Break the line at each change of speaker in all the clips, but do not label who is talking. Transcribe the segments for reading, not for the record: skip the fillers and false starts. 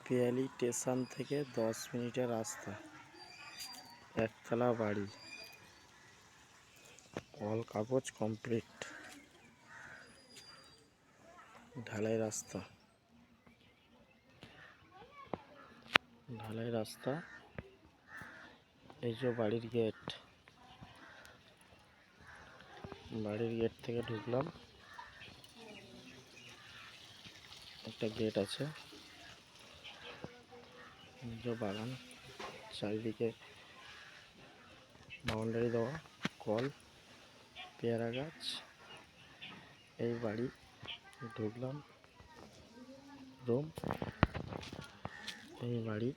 Piyali station থেকে 10 মিনিটের রাস্তা, একতলা বাড়ি, অল কাগজ কমপ্লিট, ঢালাই রাস্তা, এই যে বাড়ির গেট, থেকে ঢুকলাম, একটা গেট আছে, যে বাগান, চারিদিকে বাউন্ডারি দেওয়া, কল, পেয়ারা গাছ, এই বাড়ি ঢুকলাম, রুম, এই বাড়ি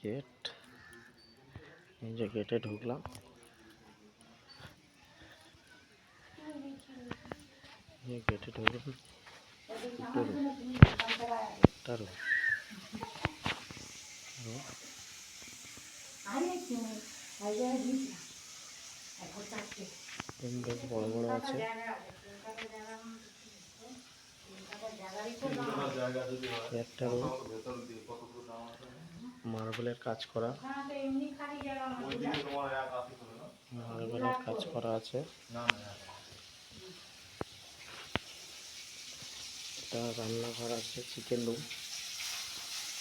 গেট, এই যে গেটে ঢুকলাম, বেশ বড় বড় আছে, একটা রুম, মার্বেলের কাজ করা, আছে, একটা রান্নাঘর আছে, চিকেন রুম,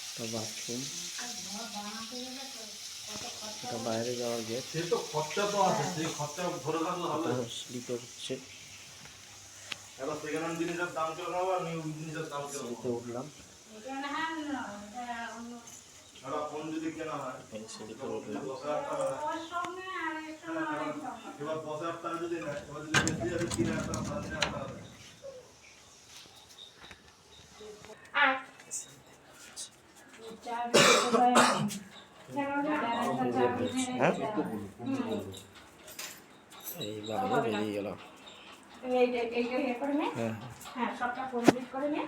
একটা বাথরুম, এটা বাইরে যাওয়ার গেট, স্লিপে হচ্ছে, সিঁড়িতে উঠলাম, সিঁড়িতে উঠলাম, এইভাবে বেরিয়ে গেলাম। হ্যাঁ, সবটা কমপ্লিট করে নে।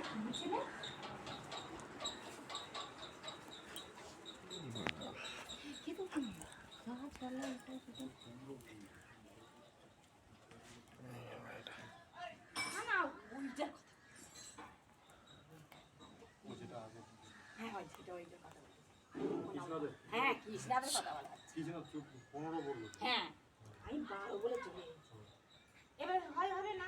হ্যাঁ, কৃষ্ণাদের কথা বলা হচ্ছে। 15 বললো। হ্যাঁ, আমি 12 বলে চলে এসেছি। এবার হয় হবে না।